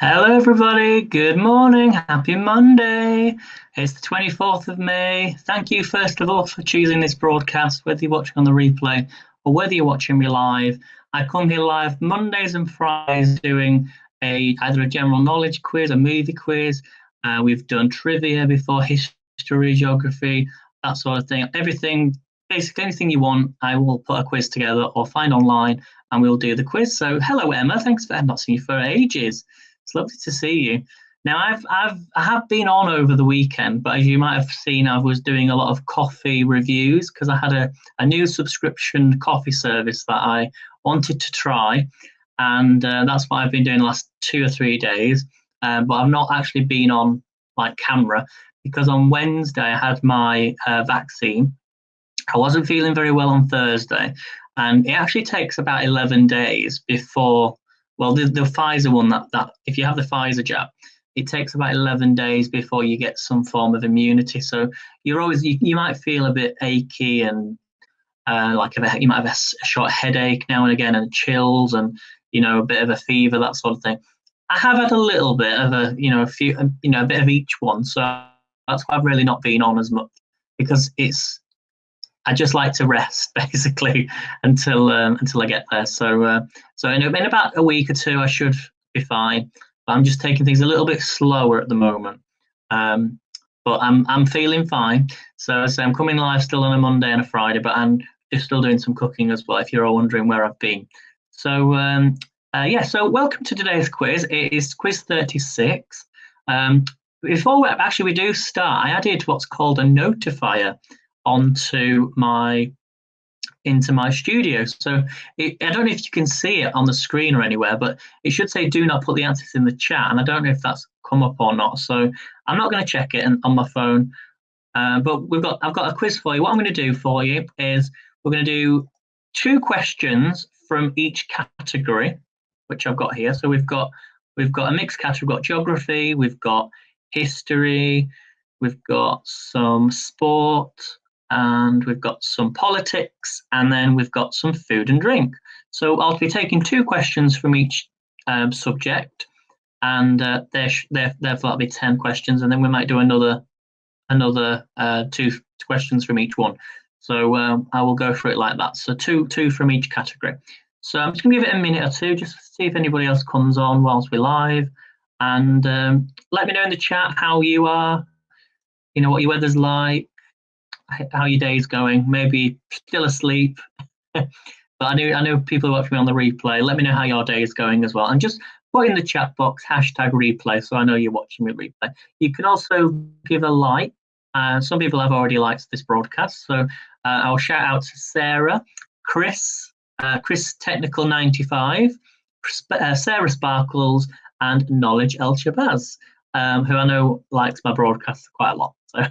Hello, everybody. Good morning. Happy Monday. It's the 24th of May. Thank you, first of all, for choosing this broadcast, whether you're watching on the replay or whether you're watching me live. I come here live Mondays and Fridays doing either a general knowledge quiz, a movie quiz. We've done trivia before, history, geography, that sort of thing. Everything, basically anything you want, I will put a quiz together or find online and we'll do the quiz. So, hello, Emma. I've not seen you for ages. It's lovely to see you. Now, I have been on over the weekend, but as you might have seen, I was doing a lot of coffee reviews because I had a new subscription coffee service that I wanted to try, and that's what I've been doing the last 2 or 3 days. But I've not actually been on like camera because on Wednesday I had my vaccine. I wasn't feeling very well on Thursday, and it actually takes about 11 days before. Well, the Pfizer one, that if you have the Pfizer jab, it takes about 11 days before you get some form of immunity. So you might feel a bit achy and you might have a short headache now and again and chills and a bit of a fever, that sort of thing. I have had a little bit of a bit of each one, so that's why I've really not been on as much because I just like to rest basically until I get there. So in about a week or two, I should be fine. But I'm just taking things a little bit slower at the moment. But I'm feeling fine. So as I say, I'm coming live still on a Monday and a Friday, but I'm just still doing some cooking as well. If you're all wondering where I've been, so So welcome to today's quiz. It is quiz 36. Before we do start, I added what's called a notifier into my studio. So I don't know if you can see it on the screen or anywhere, but it should say do not put the answers in the chat, and I don't know if that's come up or not. So I'm not going to check it on my phone. But I've got a quiz for you. What I'm going to do for you is we're going to do 2 questions from each category, which I've got here. So we've got a mixed category. We've got geography, we've got history, we've got some sport, and we've got some politics, and then we've got some food and drink. So I'll be taking 2 questions from each subject, and that'll be 10 questions, and then we might do another 2 questions from each one. So I will go through it like that. So two from each category. So I'm just going to give it a minute or two just to see if anybody else comes on whilst we're live, and let me know in the chat how you are, what your weather's like, how your day's going. Maybe still asleep, but I know people watch me on the replay. Let me know how your day is going as well, and just put in the chat box #replay so I know you're watching me replay. You can also give a like. Some people have already liked this broadcast, so I'll shout out to Sarah, Chris Technical 95, Sarah Sparkles, and Knowledge El Shabazz, who I know likes my broadcasts quite a lot. So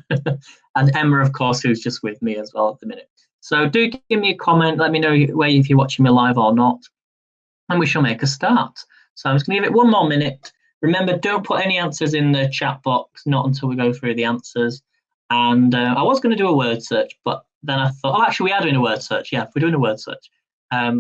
and Emma, of course, who's just with me as well at the minute. So do give me a comment. Let me know if you're watching me live or not, and we shall make a start. So I'm just going to give it 1 more minute. Remember, don't put any answers in the chat box, not until we go through the answers. And I was going to do a word search, but then I thought, actually, we are doing a word search. Yeah, we're doing a word search. I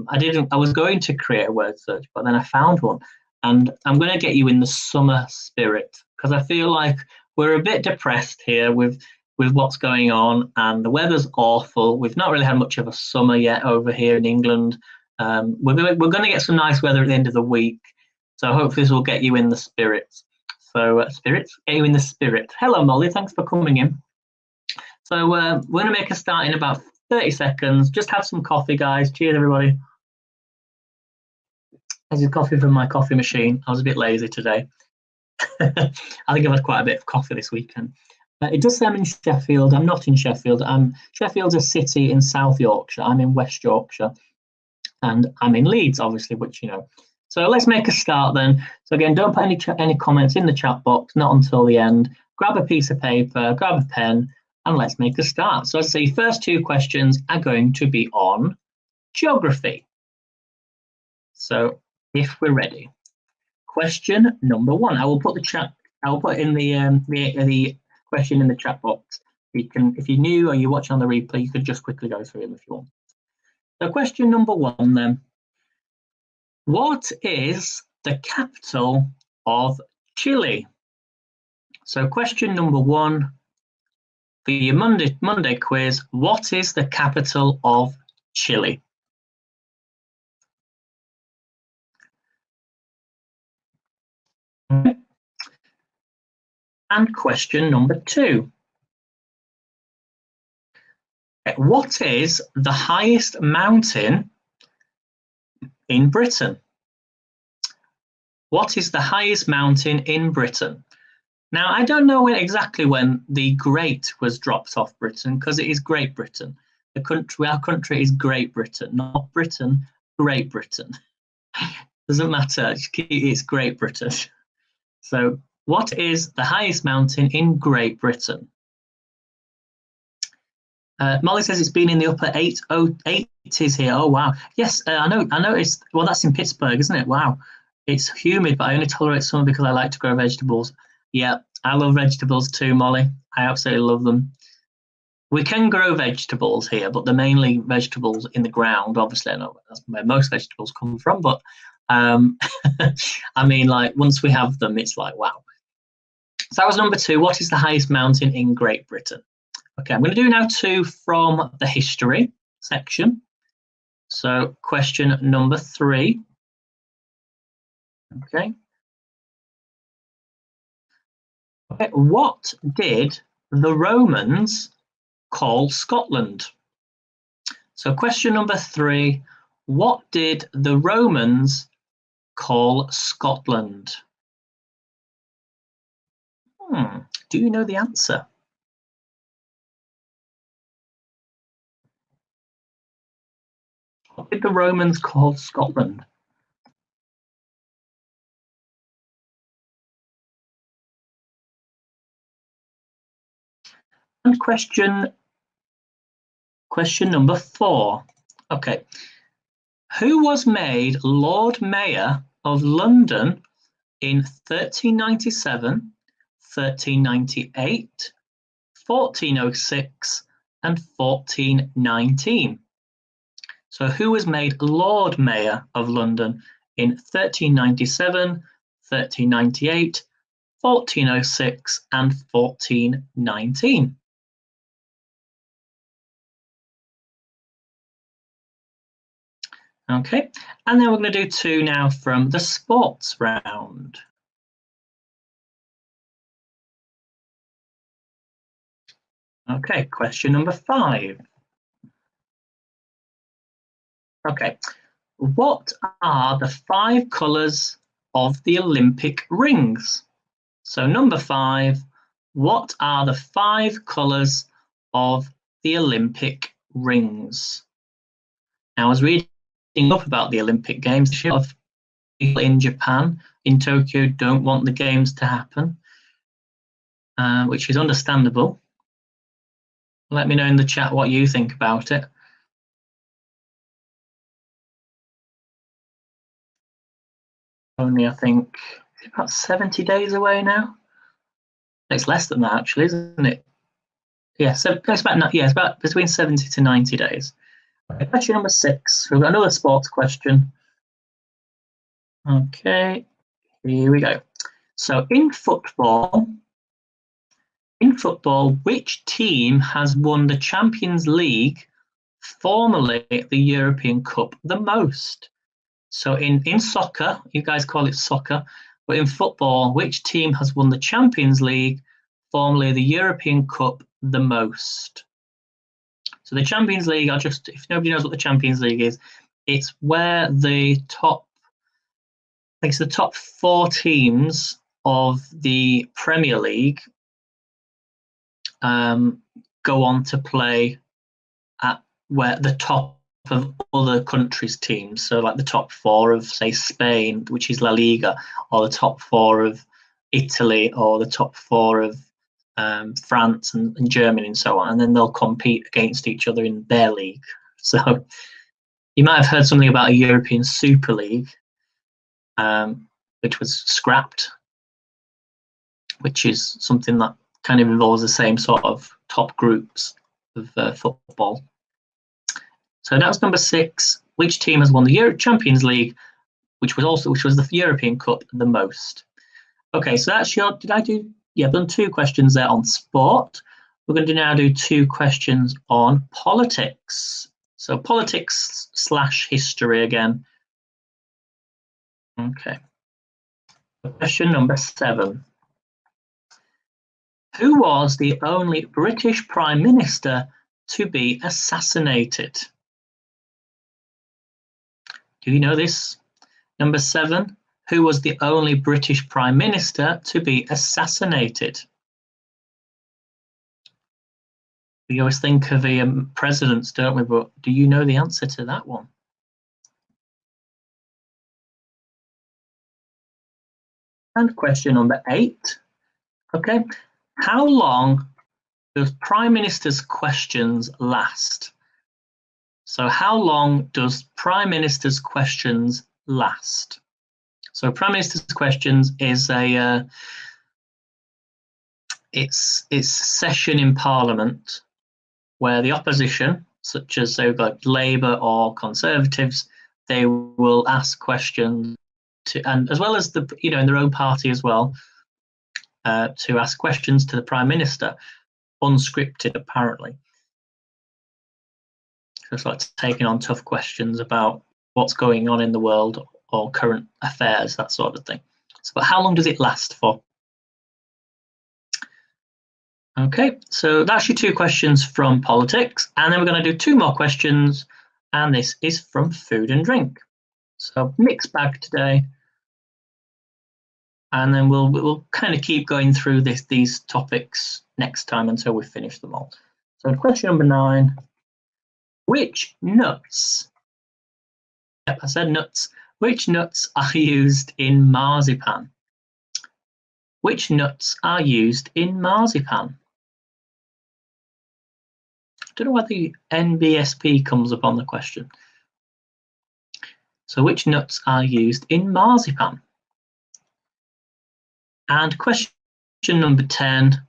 was going to create a word search, but then I found one. And I'm going to get you in the summer spirit because I feel like we're a bit depressed here with what's going on, and the weather's awful. We've not really had much of a summer yet over here in England. We're going to get some nice weather at the end of the week, so hopefully this will get you in the spirits. So spirits, get you in the spirit. Hello, Molly. Thanks for coming in. So we're going to make a start in about 30 seconds. Just have some coffee, guys. Cheers, everybody. This is coffee from my coffee machine. I was a bit lazy today. I think I've had quite a bit of coffee this weekend. It does say I'm in Sheffield. I'm not in Sheffield. Sheffield's a city in South Yorkshire. I'm in West Yorkshire. And I'm in Leeds, obviously, which you know. So let's make a start then. So again, don't put any comments in the chat box, not until the end. Grab a piece of paper, grab a pen, and let's make a start. So as I say, first 2 questions are going to be on geography. So if we're ready. Question number 1. I will put in the question in the chat box. If you're new or you're watching on the replay, you could just quickly go through them if you want. So question number 1 then. What is the capital of Chile? So question number 1 for your Monday quiz. What is the capital of Chile? And question number 2. What is the highest mountain in Britain? What is the highest mountain in Britain? Now, I don't know exactly when the Great was dropped off Britain, because it is Great Britain. Our country is Great Britain, not Britain, Great Britain. Doesn't matter, it's Great Britain. So, what is the highest mountain in Great Britain? Molly says it's been in the upper 80s here. Oh, wow. Yes, I noticed. Well, that's in Pittsburgh, isn't it? Wow. It's humid, but I only tolerate summer because I like to grow vegetables. Yeah, I love vegetables too, Molly. I absolutely love them. We can grow vegetables here, but they're mainly vegetables in the ground. Obviously, I know that's where most vegetables come from, but I mean, like, once we have them, it's like, wow. So that was number 2. What is the highest mountain in Great Britain? Okay, I'm going to do now 2 from the history section. So question number 3. Okay. What did the Romans call Scotland? So question number 3. What did the Romans call Scotland? Do you know the answer? What did the Romans call Scotland? And question number 4. Okay. Who was made Lord Mayor of London in 1397, 1398, 1406, and 1419? So who was made Lord Mayor of London in 1397, 1398, 1406, and 1419? Okay, and then we're going to do 2 now from the sports round. Okay, question number 5. Okay, what are the 5 colours of the Olympic rings? So number 5, what are the 5 colours of the Olympic rings? Now, I was reading up about the Olympic Games. A lot of people in Japan, in Tokyo, don't want the games to happen, which is understandable. Let me know in the chat what you think about it. Only, I think, about 70 days away now. It's less than that, actually, isn't it? Yeah, so it's about between 70 to 90 days. Okay, question number 6. We've got another sports question. Okay, here we go. So in football, which team has won the Champions League, formerly the European Cup, the most? So in soccer, you guys call it soccer, but in football, which team has won the Champions League, formerly the European Cup, the most? So the Champions League, if nobody knows what the Champions League is, it's where the top 4 teams of the Premier League go on to play at where the top of other countries' teams. So like the top 4 of, say, Spain, which is La Liga, or the top 4 of Italy, or the top 4 of France and Germany and so on, and then they'll compete against each other in their league. So you might have heard something about a European Super League, which was scrapped, which is something that kind of involves the same sort of top groups of football. So that was number 6. Which team has won the Champions League, which was the European Cup, the most? Okay, so that's I've done 2 questions there on sport. We're going to now do 2 questions on politics. So politics / history again. Okay. Question number 7. Who was the only British Prime Minister to be assassinated? Do you know this? Number 7. Who was the only British Prime Minister to be assassinated? We always think of the presidents, don't we? But do you know the answer to that one? And question number 8. Okay. How long does Prime Minister's questions last? So how long does Prime Minister's questions last? So Prime Minister's questions is it's session in Parliament where the opposition, such as Labour or Conservatives, they will ask questions and as well as in their own party as well, to ask questions to the Prime Minister, unscripted apparently. So it's like taking on tough questions about what's going on in the world or current affairs, that sort of thing. So, but how long does it last for? Okay, so that's your 2 questions from politics, and then we're going to do 2 more questions, and this is from food and drink. So mixed bag today, and then we'll kind of keep going through these topics next time until we finish them all. So question number 9: which nuts? Yep, I said nuts. Which nuts are used in marzipan? Which nuts are used in marzipan? I don't know why the NBSP comes up on the question. So which nuts are used in marzipan? And question number 10.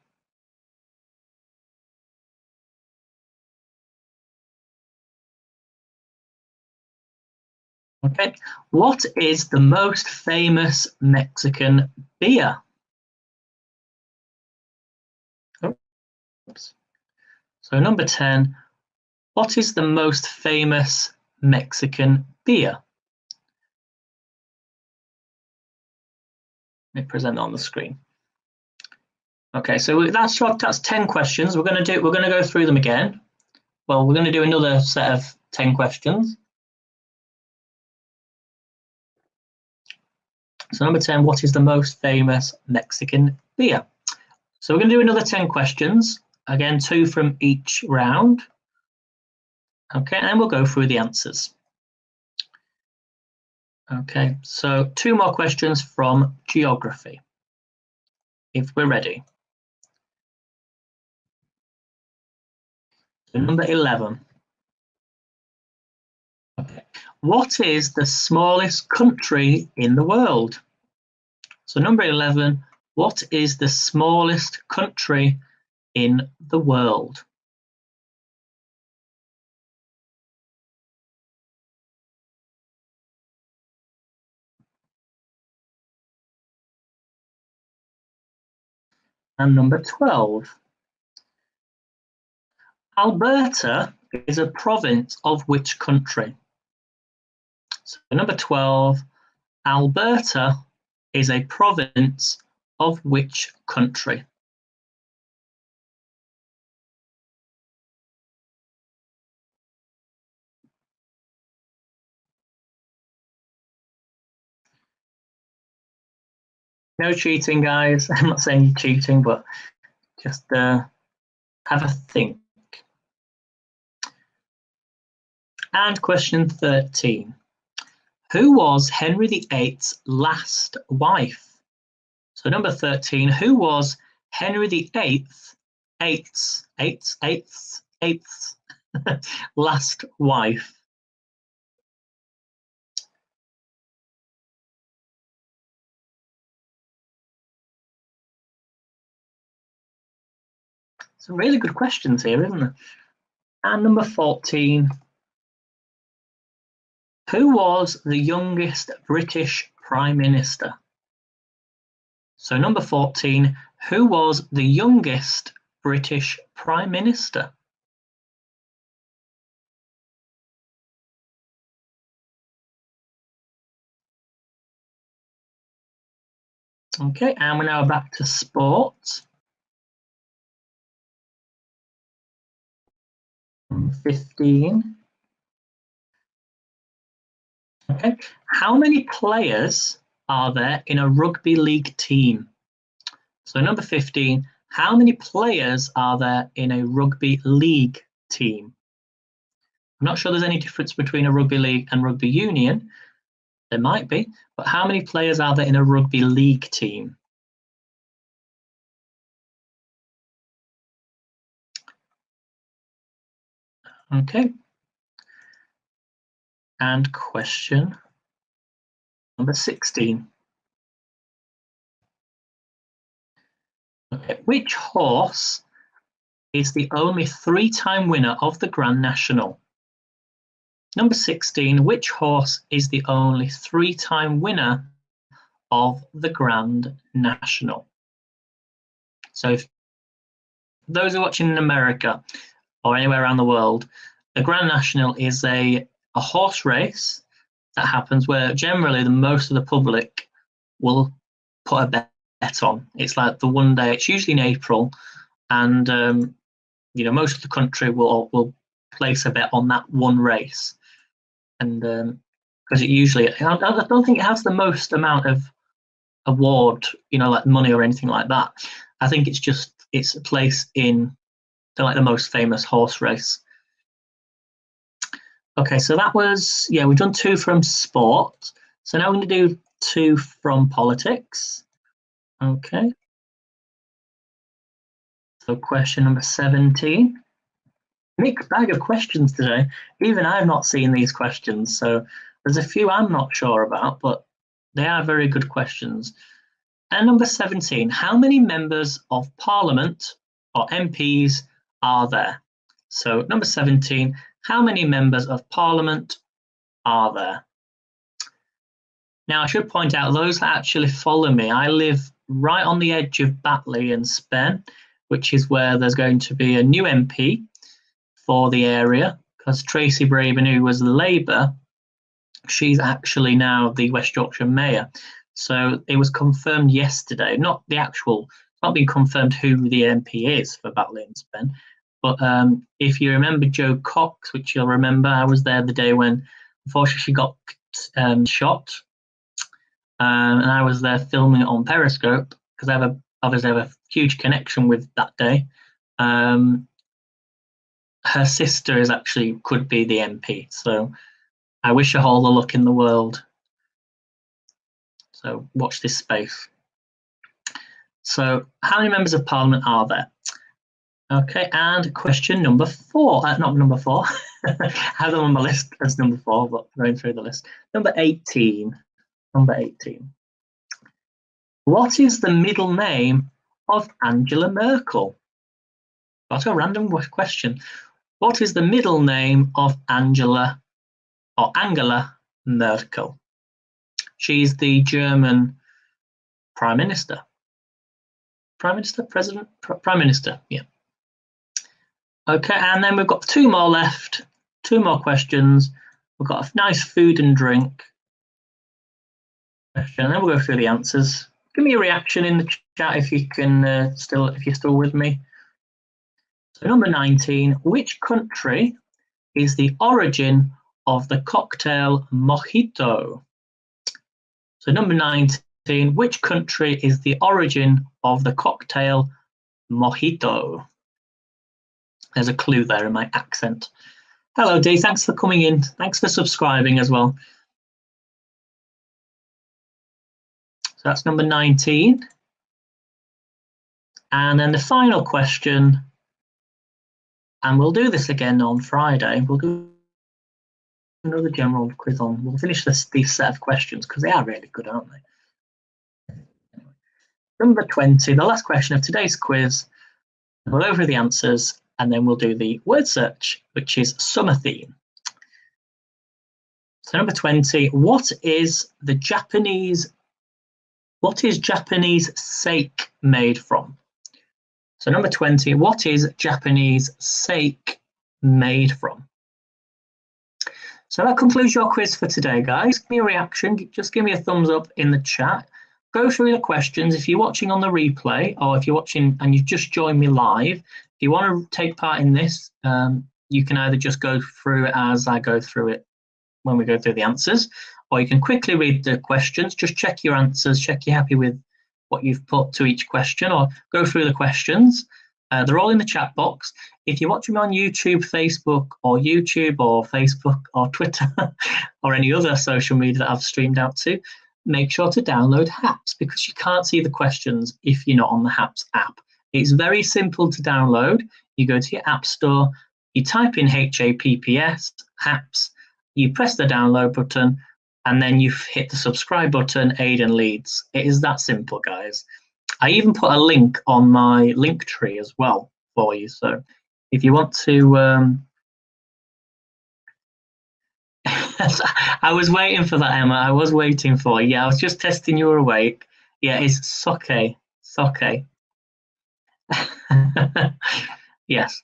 Okay, what is the most famous Mexican beer? Oops. So number 10, what is the most famous Mexican beer? Let me present it on the screen. Okay, so that's 10 questions. We're going to go through them again. Well, we're going to do another set of 10 questions. So number 10, what is the most famous Mexican beer? So we're going to do another 10 questions. Again, 2 from each round. Okay, and then we'll go through the answers. Okay, so 2 more questions from geography, if we're ready. So number 11. Okay. What is the smallest country in the world? So number 11, what is the smallest country in the world? And number 12. Alberta is a province of which country? So number 12, Alberta is a province of which country? No cheating, guys. I'm not saying you're cheating, but just have a think. And question 13. Who was Henry VIII's last wife? So number 13, who was Henry VIII's last wife? Some really good questions here, isn't there? And number 14, who was the youngest British Prime Minister? So number 14, who was the youngest British Prime Minister? Okay, and we're now back to sport. 15. Okay, how many players are there in a rugby league team? So number 15, how many players are there in a rugby league team? I'm not sure there's any difference between a rugby league and rugby union. There might be, but how many players are there in a rugby league team? Okay. And question number 16. Okay. Which horse is the only three-time winner of the Grand National? Number 16. Which horse is the only three-time winner of the Grand National? So if those who are watching in America or anywhere around the world, the Grand National is a horse race that happens where generally the most of the public will put a bet on. It's like the one day, it's usually in April, and most of the country will place a bet on that one race. And because it usually, I don't think it has the most amount of award, like money or anything like that. I think it's a place in the most famous horse race. Okay, so that was, we've done 2 from sport. So now we're going to do 2 from politics. Okay. So question number 17. Mixed bag of questions today. Even I've not seen these questions, so there's a few I'm not sure about, but they are very good questions. And number 17, how many members of Parliament or MPs are there? So number 17, how many members of Parliament are there? Now I should point out, those that actually follow me, I live right on the edge of Batley in Spen, which is where there's going to be a new MP for the area, because Tracy Braben, who was Labour, she's actually now the West Yorkshire Mayor. So it was confirmed yesterday, not been confirmed who the MP is for Batley and Spen. But if you remember Jo Cox, which you'll remember, I was there the day when unfortunately she got shot. And I was there filming it on Periscope because I have a huge connection with that day. Her sister could be the MP, so I wish her all the luck in the world. So watch this space. So how many members of Parliament are there? Okay, and question number 4. Not number 4. I have them on my list as number 4, but going through the list. Number 18. Number 18. What is the middle name of Angela Merkel? That's a random question. What is the middle name of Angela Merkel? She's the German Prime Minister. Prime Minister? President? Prime Minister, yeah. Okay, and then we've got 2 more left. 2 more questions. We've got a nice food and drink question, and then we'll go through the answers. Give me a reaction in the chat if you can if you're still with me. So number 19, which country is the origin of the cocktail mojito? So number 19, which country is the origin of the cocktail mojito? There's a clue there in my accent. Hello, Dee. Thanks for coming in. Thanks for subscribing as well. So that's number 19. And then the final question, and we'll do this again on Friday. We'll do another general quiz on. We'll finish these set of questions because they are really good, aren't they? Number 20, the last question of today's quiz. We'll go over the answers, and then we'll do the word search, which is summer theme. So number 20, what is the Japanese What is Japanese sake made from? So number 20, what is Japanese sake made from? So that concludes your quiz for today, guys. Give me a reaction. Just give me a thumbs up in the chat. Go through the questions. If you're watching on the replay, or if you're watching and you've just joined me live, if you want to take part in this, you can either just go through it as I go through it when we go through the answers, or you can quickly read the questions. Just check your answers, check you're happy with what you've put to each question, or go through the questions. They're all in the chat box. If you're watching me on YouTube, Facebook, or Twitter, or any other social media that I've streamed out to, make sure to download HAPS, because you can't see the questions if you're not on the HAPS app. It's very simple to download. You go to your app store, you type in HAPPS, HAPS, you press the download button, and then you hit the subscribe button, Aidan Leads. It is that simple, guys. I even put a link on my link tree as well for you. So if you want to, I was waiting for that, Emma. I was waiting for you. Yeah, I was just testing you were awake. Yeah, it's Soke. Yes.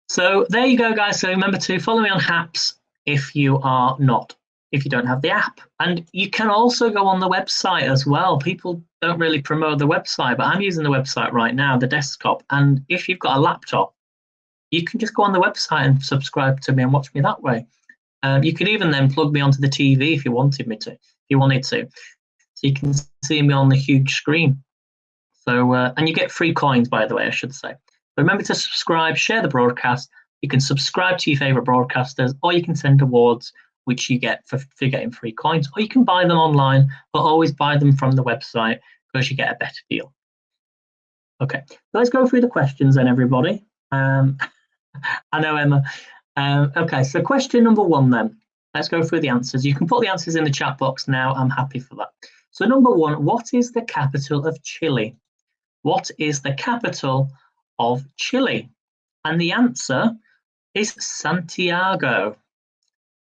So there you go, guys. So remember to follow me on HAPS if you don't have the app. And you can also go on the website as well. People don't really promote the website, but I'm using the website right now, the desktop. And if you've got a laptop, you can just go on the website and subscribe to me and watch me that way. You could even then plug me onto the TV if you wanted to. So you can see me on the huge screen. So, and you get free coins, by the way, I should say. But remember to subscribe, share the broadcast. You can subscribe to your favorite broadcasters, or you can send awards, which you get for getting free coins, or you can buy them online, but always buy them from the website because you get a better deal. Okay, so let's go through the questions then, everybody. I know, Emma. Okay, so question number 1 then. Let's go through the answers. You can put the answers in the chat box now. I'm happy for that. So number 1, what is the capital of Chile? What is the capital of Chile? And the answer is Santiago.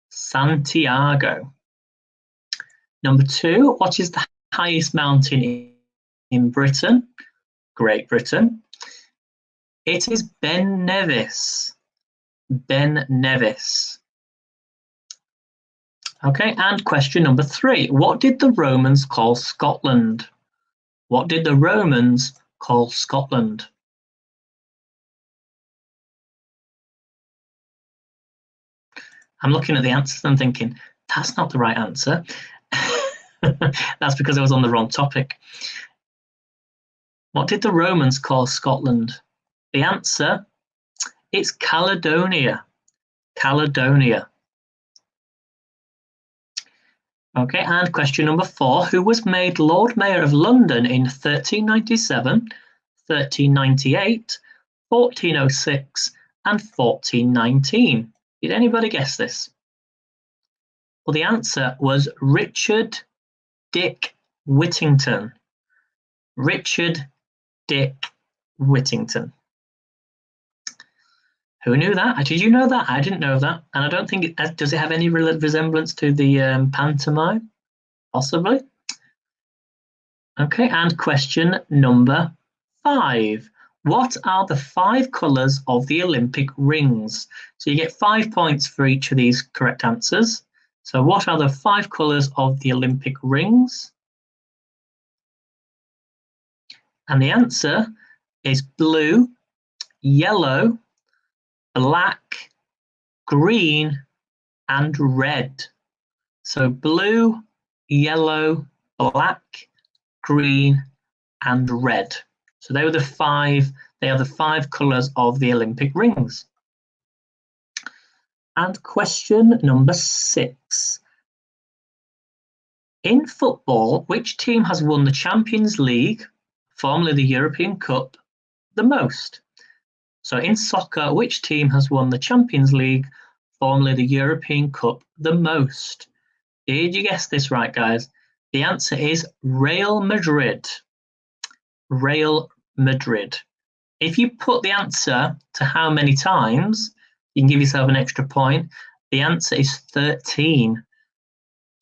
Santiago. Number 2, what is the highest mountain in Britain? Great Britain. It is Ben Nevis. Ben Nevis. Okay, and question number 3. What did the Romans call Scotland? What did the Romans call Scotland? I'm looking at the answers and I'm thinking, that's not the right answer. That's because I was on the wrong topic. What did the Romans call Scotland? The answer, it's Caledonia. Caledonia. Okay, and question number 4. Who was made Lord Mayor of London in 1397, 1398, 1406, and 1419? Did anybody guess this? Well, the answer was Richard Dick Whittington. Richard Dick Whittington. Who knew that? Did you know that? I didn't know that. And I don't think does it have any resemblance to the pantomime? Possibly. Okay, and question number 5. What are the 5 colours of the Olympic rings? So you get 5 points for each of these correct answers. So what are the 5 colours of the Olympic rings? And the answer is blue, yellow, black, green, and red. So blue, yellow, black, green, and red. So they are the 5 colours of the Olympic rings. And question number 6. In football, which team has won the Champions League, formerly the European Cup, the most? So in soccer, which team has won the Champions League, formerly the European Cup, the most? Did you guess this right, guys? The answer is Real Madrid. Real Madrid. If you put the answer to how many times, you can give yourself an extra point. The answer is 13.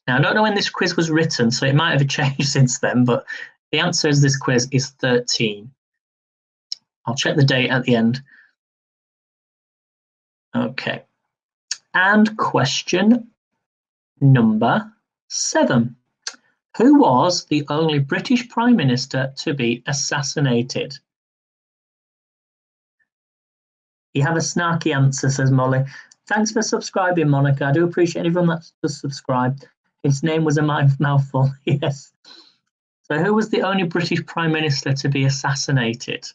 Now, I don't know when this quiz was written, so it might have changed since then, but the answer to this quiz is 13. I'll check the date at the end. Okay. And question number 7. Who was the only British Prime Minister to be assassinated? You have a snarky answer, says Molly. Thanks for subscribing, Monica. I do appreciate everyone that's just subscribed. His name was a mouthful, yes. So who was the only British Prime Minister to be assassinated?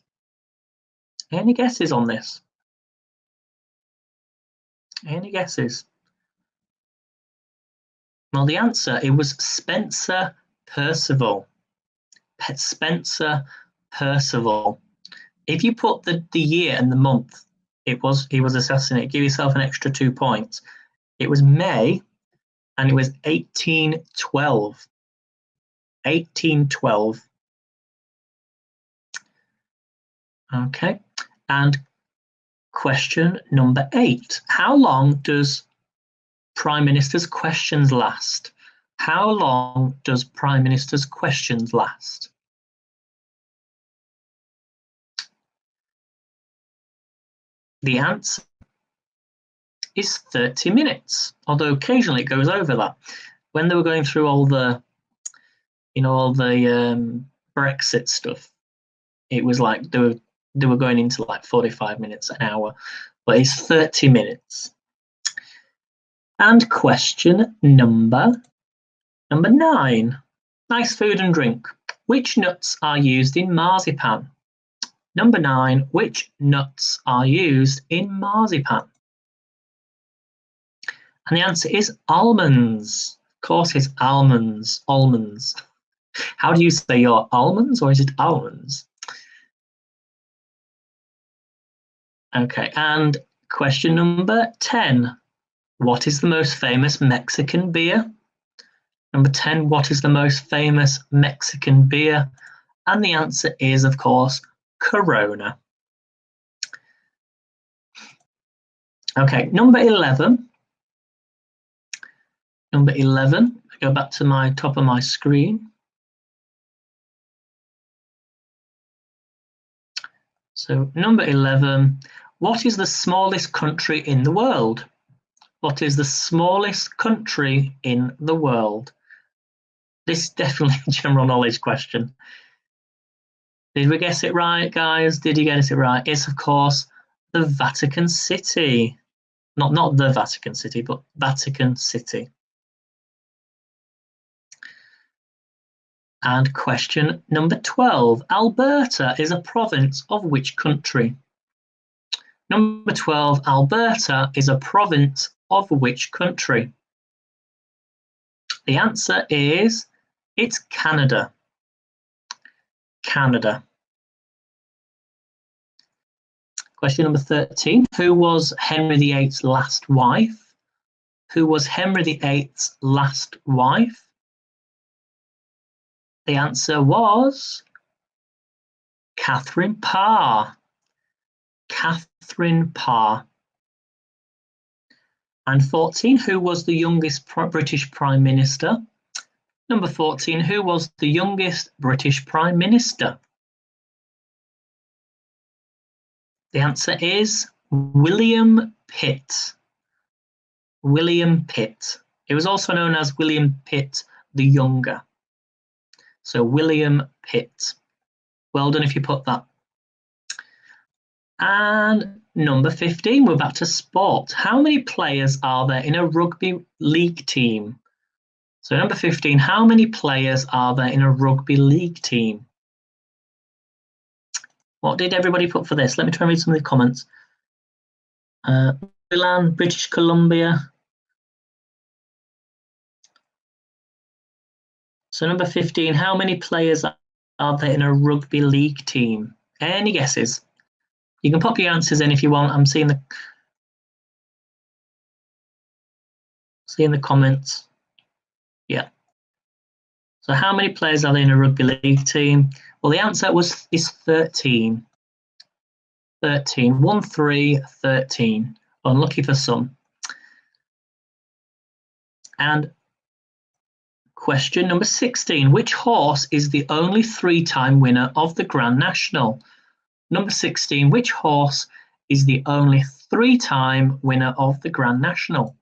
Any guesses on this? Any guesses? Well, the answer, it was Spencer Perceval. Spencer Perceval. If you put the year and the month he was assassinated, give yourself an extra 2 points. It was May, and it was 1812. 1812. Okay, and question number 8. How long does Prime Minister's questions last? How long does Prime Minister's questions last? The answer is 30 minutes, although occasionally it goes over that. When they were going through all the, Brexit stuff, it was like they were going into like 45 minutes, an hour, but it's 30 minutes. And question number 9. Nice food and drink. Which nuts are used in marzipan? Number 9. Which nuts are used in marzipan? And the answer is almonds. Of course, it's almonds. Almonds. How do you say your almonds, or is it almonds? Okay, and question number 10. What is the most famous Mexican beer? Number 10, what is the most famous Mexican beer? And the answer is, of course, Corona. Okay, number 11. Number 11, I go back to my top of my screen. So number 11, what is the smallest country in the world? What is the smallest country in the world? This is definitely a general knowledge question. Did we guess it right, guys? Did you guess it right? It's, of course, the Vatican City. Not the Vatican City, but Vatican City. And question number 12. Alberta is a province of which country? Number 12. Alberta is a province of which country? The answer is, it's Canada. Canada. Question number 13. Who was Henry VIII's last wife? Who was Henry VIII's last wife? The answer was Catherine Parr. Catherine Parr. And 14, who was the youngest British Prime Minister? Number 14, who was the youngest British Prime Minister? The answer is William Pitt. William Pitt. It was also known as William Pitt the Younger. So William Pitt. Well done if you put that. And number 15, we're back to sport. How many players are there in a rugby league team? So number 15, how many players are there in a rugby league team? What did everybody put for this? Let me try and read some of the comments. Milan, British Columbia. So number 15, how many players are there in a rugby league team? Any guesses? You can pop your answers in if you want. I'm seeing the comments. Yeah. So how many players are there in a rugby league team? Well, the answer is 13. 13. 1, 3, 13. Unlucky for some. And Question number 16. Which horse is the only 3-time winner of the Grand National? Number 16. Which horse is the only 3-time winner of the Grand National?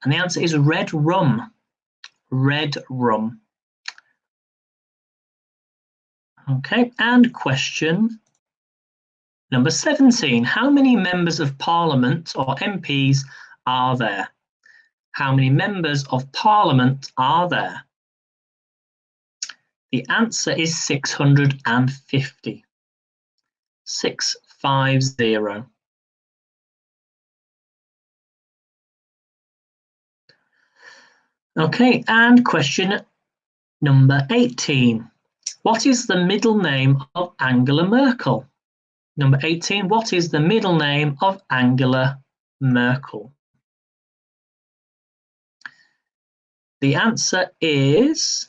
And the answer is Red Rum. Red Rum. Okay, and question number 17. How many members of Parliament or MPs are there? How many members of Parliament are there? The answer is 650. 650. Okay, and question number 18. What is the middle name of Angela Merkel? Number 18. What is the middle name of Angela Merkel? The answer is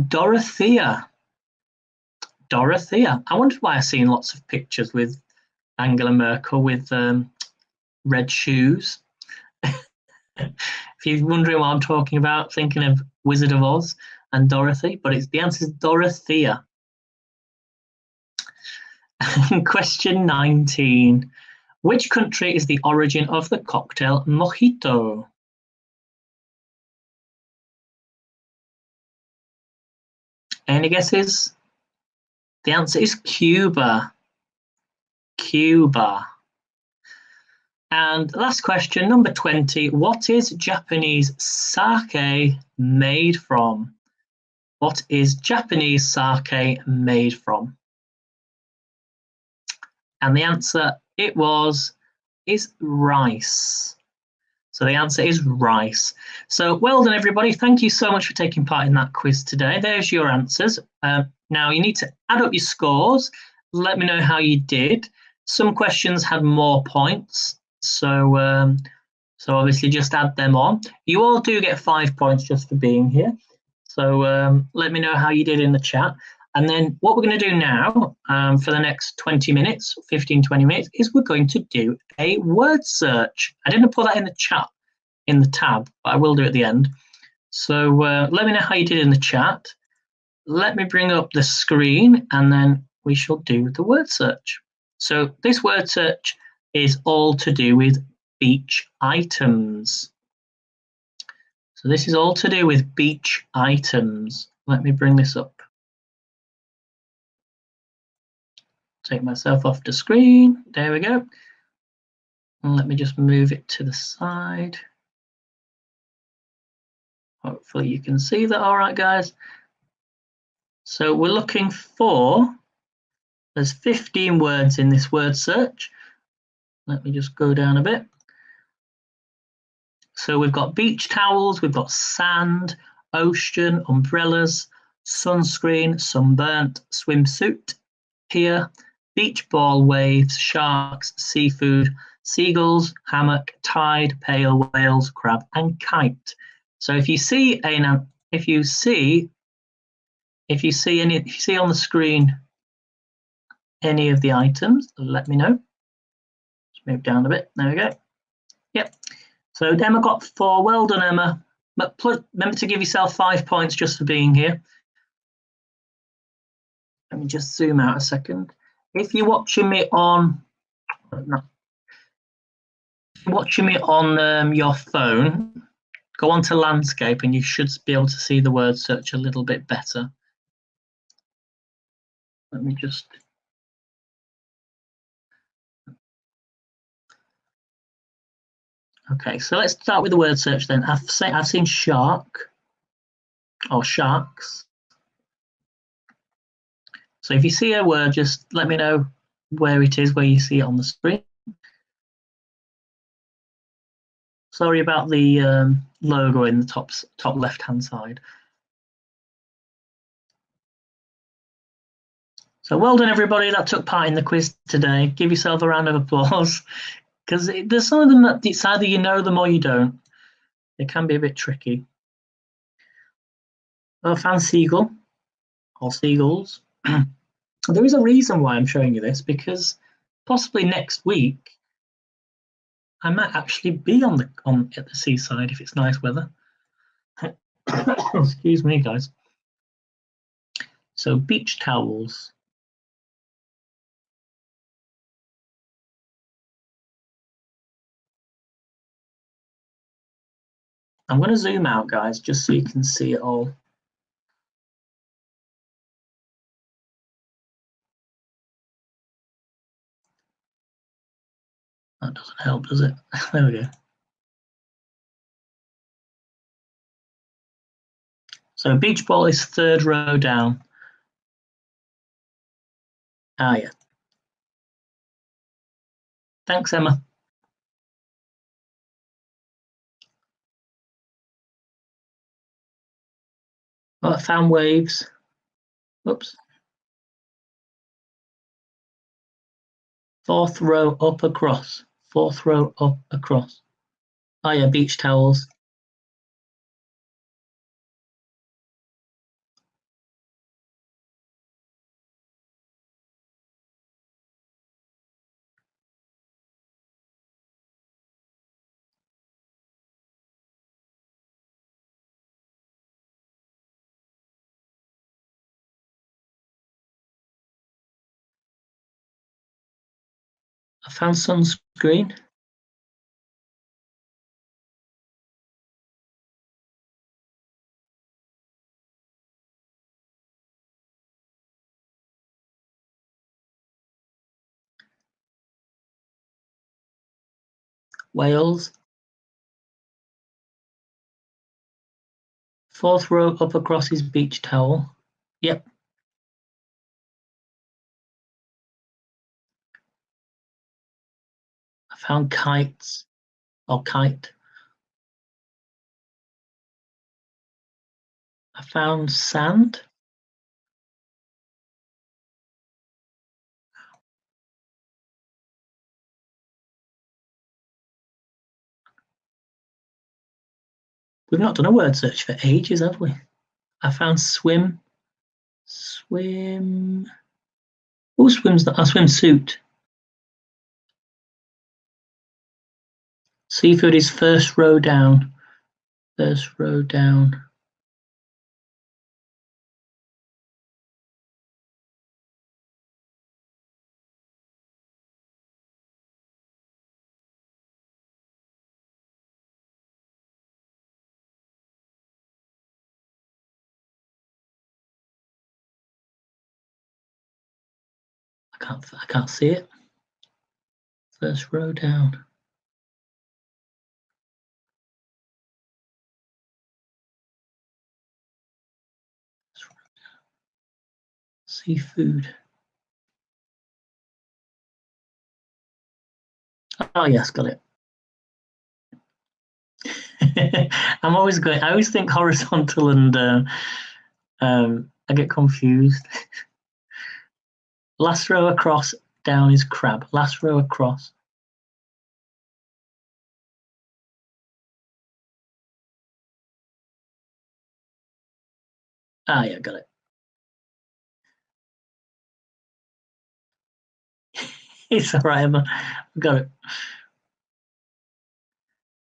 Dorothea. Dorothea. I wondered why I've seen lots of pictures with Angela Merkel with red shoes. If you're wondering what I'm talking about, thinking of Wizard of Oz and Dorothy, but the answer is Dorothea. Question 19. Which country is the origin of the cocktail mojito? Any guesses? The answer is Cuba. Cuba. And last question, number 20. What is Japanese sake made from? What is Japanese sake made from? And the answer is rice. So the answer is rice. So well done, everybody. Thank you so much for taking part in that quiz today. There's your answers. Now you need to add up your scores. Let me know how you did. Some questions had more points. So obviously just add them on. You all do get 5 points just for being here. So let me know how you did in the chat. And then what we're going to do now for the next 20 minutes, 15, 20 minutes, is we're going to do a word search. I didn't put that in the chat, in the tab, but I will do it at the end. So let me know how you did in the chat. Let me bring up the screen and then we shall do the word search. So this word search is all to do with beach items. So this is all to do with beach items. Let me bring this up. Take myself off the screen. There we go. And let me just move it to the side. Hopefully you can see that all right, guys. So we're looking for, there's 15 words in this word search. Let me just go down a bit. So we've got beach towels, we've got sand, ocean, umbrellas, sunscreen, sunburnt, swimsuit, pier, beach ball, waves, sharks, seafood, seagulls, hammock, tide, pale, whales, crab, and kite. So if you see on the screen any of the items, let me know. Let's move down a bit. There we go. Yep. So Emma got 4. Well done, Emma. But remember to give yourself 5 points just for being here. Let me just zoom out a second. If you're watching me on, your phone, go on to landscape and you should be able to see the word search a little bit better. Let me just. Okay, so let's start with the word search then. I've seen shark or sharks. So if you see a word, just let me know where it is, where you see it on the screen. Sorry about the logo in the top left-hand side. So well done, everybody that took part in the quiz today. Give yourself a round of applause, because there's some of them that it's either you know them or you don't. It can be a bit tricky. Oh, fan seagull or seagulls. There is a reason why I'm showing you this, because possibly next week I might actually be at the seaside if it's nice weather. Excuse me, guys. So beach towels. I'm going to zoom out, guys, just so you can see it all. That doesn't help, does it? There we go. So beach ball is third row down. Ah, yeah. Thanks, Emma. Oh, I found waves. Oops. Fourth row up across. Fourth row up across. Oh, yeah, beach towels. I found sunscreen. Wales. Fourth row up across is beach towel. Yep. I found kites or kite. I found sand. We've not done a word search for ages, have we? I found swim. Swim. Who swims that? A swimsuit. Seafood is first row down. First row down. I can't see it. First row down. Seafood. Oh yes, got it. I'm always going. I always think horizontal and I get confused. Last row across down is crab. Last row across. Ah yeah, got it. It's all right, Emma. We got it.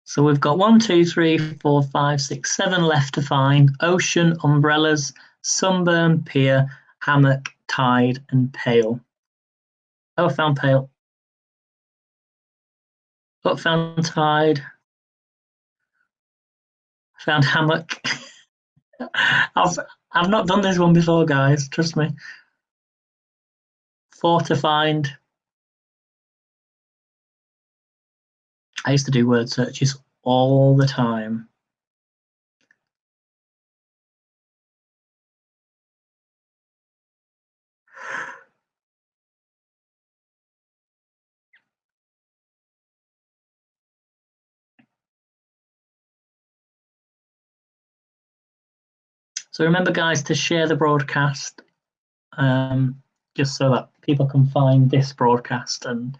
So we've got 1, 2, 3, 4, 5, 6, 7 left to find. Ocean, umbrellas, sunburn, pier, hammock, tide, and pail. Oh, I found pail. Oh, found tide. Found hammock. I've I've not done this one before, guys. Trust me. 4 to find. I used to do word searches all the time. So remember, guys, to share the broadcast, just so that people can find this broadcast, and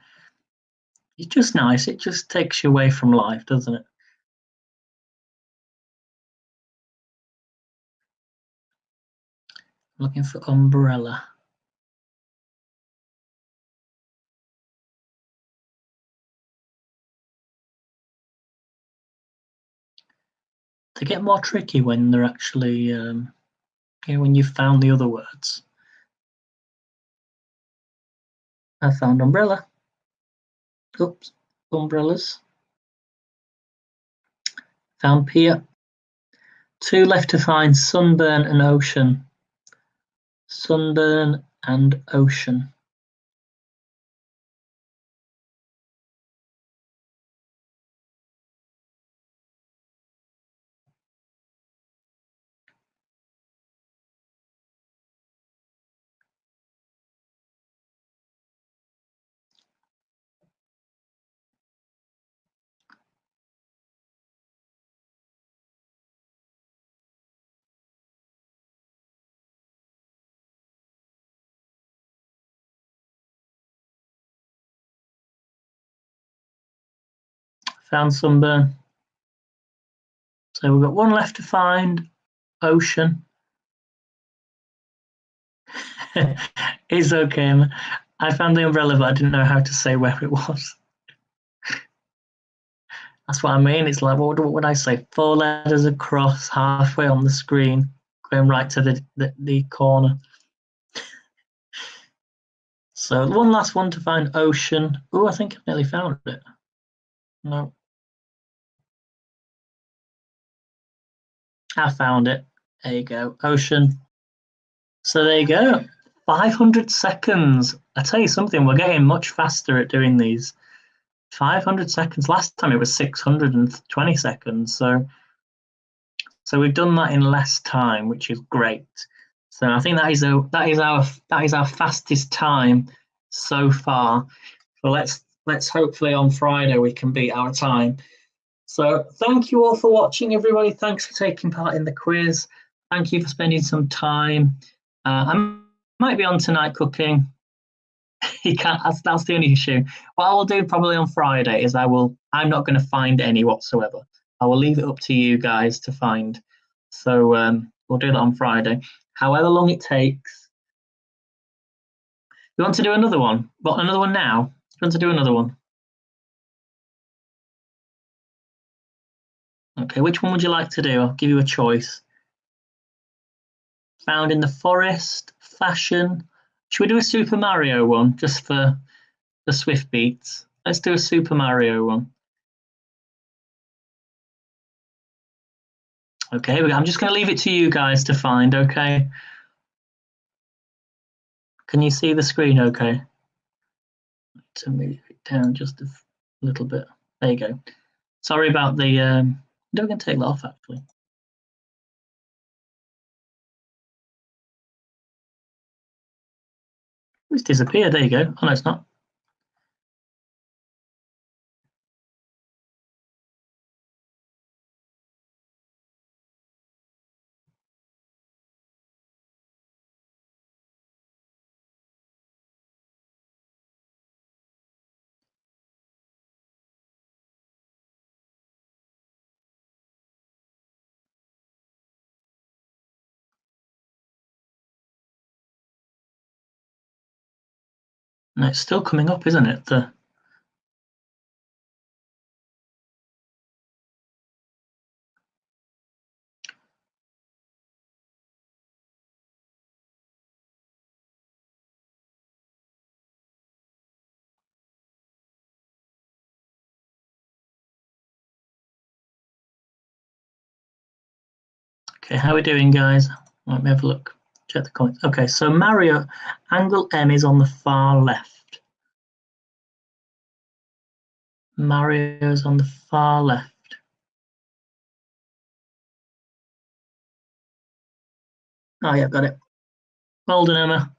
it's just nice. It just takes you away from life, doesn't it? Looking for umbrella. They get more tricky when they're actually, when you've found the other words. I found umbrella. Oops, umbrellas. Found pier. 2 left to find: sunburn and ocean. Sunburn and ocean. Found sunburn. So we've got 1 left to find: ocean. It's okay. I found the umbrella, but I didn't know how to say where it was. That's what I mean. It's like, what would I say? 4 letters across, halfway on the screen, going right to the corner. So 1 last one to find: ocean. Oh, I think I've nearly found it. No. I found it. There you go. Ocean. So there you go. 500 seconds. I tell you something, we're getting much faster at doing these. 500 seconds. Last time it was 620 seconds. So we've done that in less time, which is great. So I think that is our fastest time so far. So let's hopefully on Friday we can beat our time. So thank you all for watching, everybody. Thanks for taking part in the quiz. Thank you for spending some time. I might be on tonight cooking. You can't. That's the only issue. What I will do probably on Friday is I'm not going to find any whatsoever. I will leave it up to you guys to find. So we'll do that on Friday. However long it takes. You want to do another one? What, another one now? You want to do another one? Okay, which one would you like to do? I'll give you a choice. Found in the forest, fashion. Should we do a Super Mario one just for the swift beats? Let's do a Super Mario one. Okay, I'm just going to leave it to you guys to find, okay? Can you see the screen okay? To move it down just a little bit. There you go. Sorry about the... I'm going to take that off, actually. It's disappeared. There you go. Oh, no, it's not. No, it's still coming up, isn't it? Okay, how are we doing, guys? Let me have a look. Check the comments. Okay, so Mario, angle M is on the far left. Mario's on the far left. Oh, yeah, got it. Well done, Emma.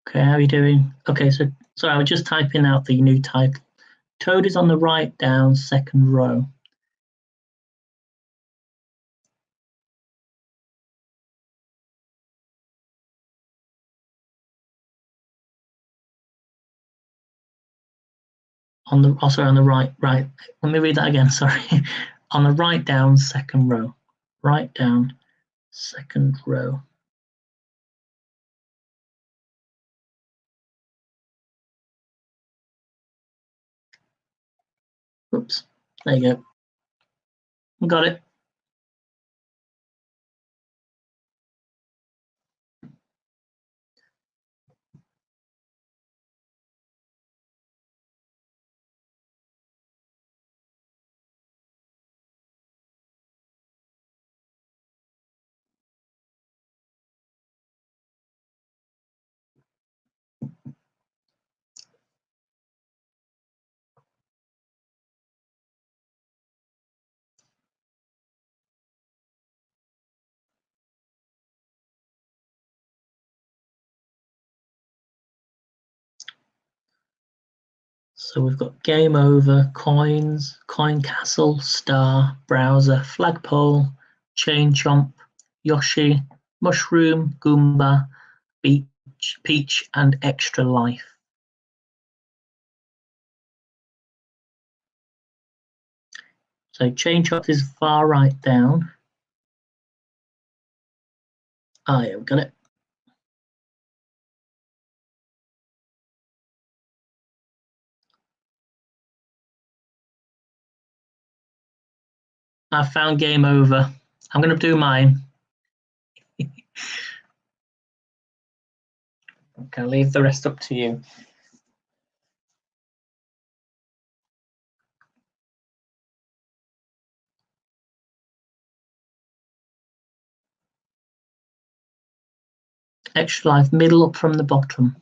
Okay, how are you doing? Okay, so sorry, I was just typing out the new title. Toad is on the right down, second row. On the sorry, on the right. Let me read that again. Sorry, on the right down, second row. Right down, second row. Oops. There you go. Got it. So we've got game over, coins, coin castle, star, browser, flagpole, chain chomp, Yoshi, mushroom, Goomba, peach, and extra life. So chain chomp is far right down. Ah, yeah, we've got it. I found game over. I'm going to do mine. Okay, I'll leave the rest up to you. Extra life, middle up from the bottom.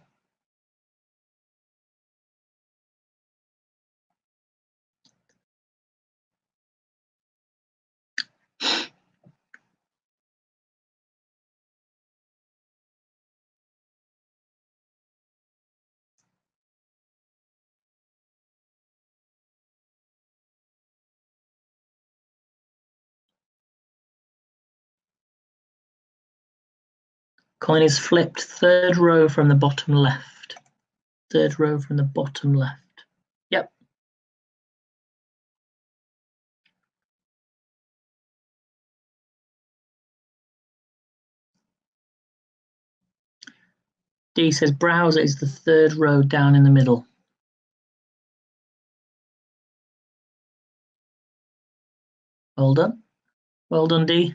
Coin is flipped, third row from the bottom left. Third row from the bottom left. Yep. D says browser is the third row down in the middle. Well done. Well done, D.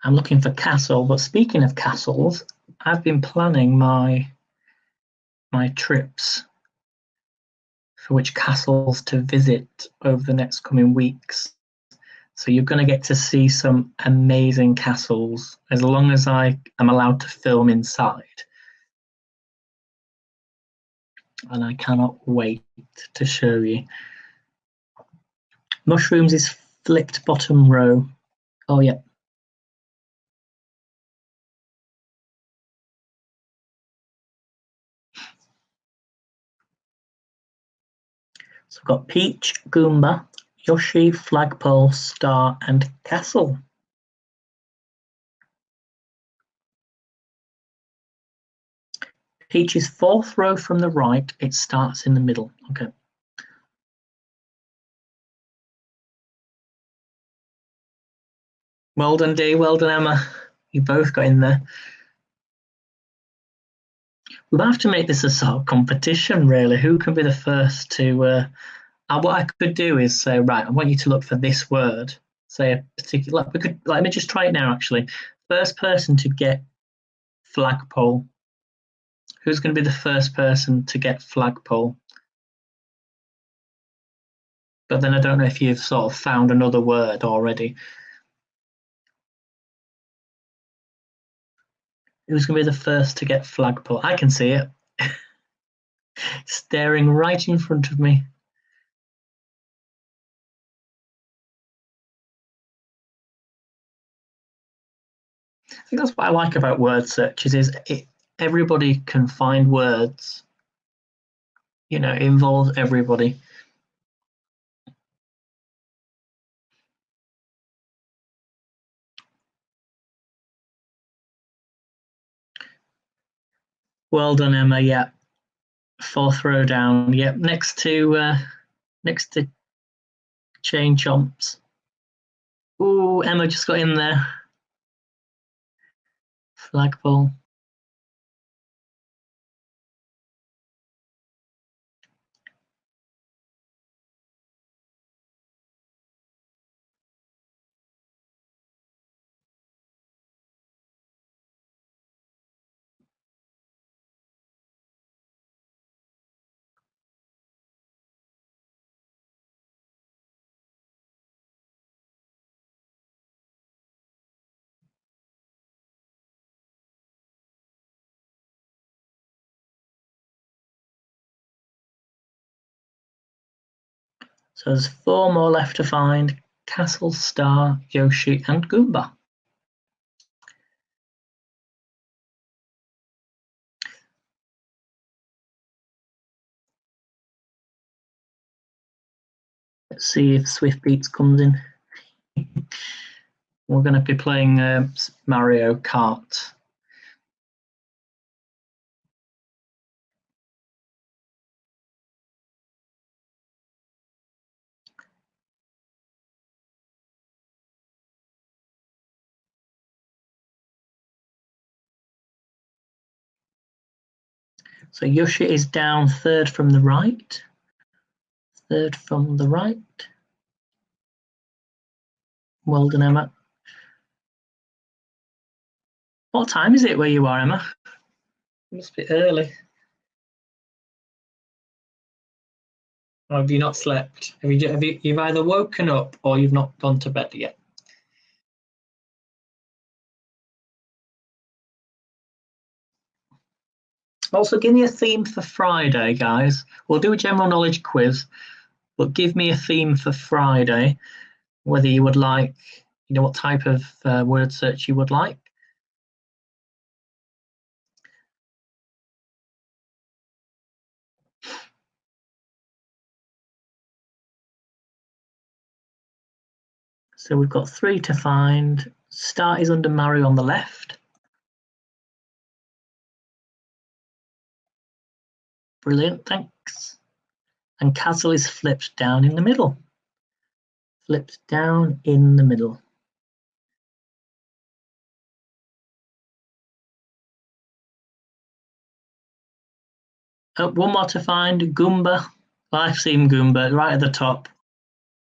I'm looking for castle, but speaking of castles, I've been planning my trips for which castles to visit over the next coming weeks. So you're going to get to see some amazing castles as long as I am allowed to film inside. And I cannot wait to show you. Mushrooms is flipped bottom row. Oh, yeah. So I've got Peach, Goomba, Yoshi, Flagpole, Star, and Castle. Peach is fourth row from the right. It starts in the middle. Okay. Well done, Dee. Well done, Emma. You both got in there. We'll have to make this a sort of competition, really. Who can be the first to? What I could do is say, right, I want you to look for this word. Say a particular. We could. Let me just try it now. Actually, first person to get flagpole. Who's going to be the first person to get flagpole? But then I don't know if you've sort of found another word already. Who's going to be the first to get flagpole? I can see it. Staring right in front of me. I think that's what I like about word searches is everybody can find words. You know, it involves everybody. Well done, Emma. Yeah, 4th row down. Yep, next to Chain Chomps. Ooh, Emma just got in there. Flagpole. So there's 4 more left to find. Castle, Star, Yoshi, and Goomba. Let's see if Swift Beats comes in. We're going to be playing Mario Kart. So Yoshi is down 3rd from the right. 3rd from the right. Well done, Emma. What time is it where you are, Emma? It must be early. Or have you not slept? You've either woken up or you've not gone to bed yet? Also, give me a theme for Friday, guys. We'll do a general knowledge quiz, but give me a theme for Friday, whether you would like, what type of word search you would like. So we've got 3 to find. Start is under Mario on the left. Brilliant, thanks. And Castle is flipped down in the middle. Flipped down in the middle. One more to find, Goomba. I've seen Goomba right at the top.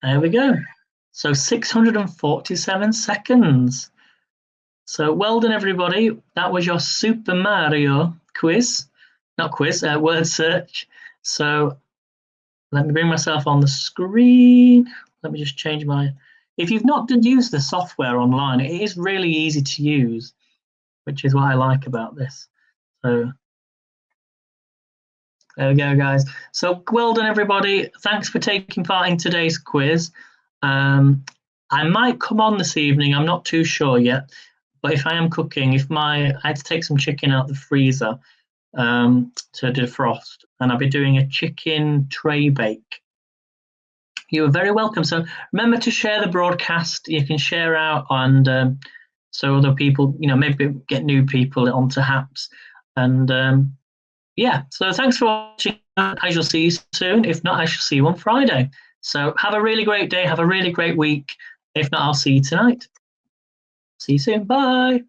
There we go. So 647 seconds. So well done, everybody. That was your Super Mario quiz. Not quiz, word search. So let me bring myself on the screen. Let me just change my... If you've not used the software online, it is really easy to use, which is what I like about this. So there we go, guys. So well done, everybody. Thanks for taking part in today's quiz. I might come on this evening. I'm not too sure yet. But if I am cooking, I had to take some chicken out of the freezer to defrost, and I'll be doing a chicken tray bake. You are very welcome. So remember to share the broadcast. You can share out, and so other people, maybe get new people onto Haps. And yeah, so thanks for watching. I shall see you soon. If not, I shall see you on Friday. So have a really great day. Have a really great week. If not, I'll see you tonight. See you soon. Bye.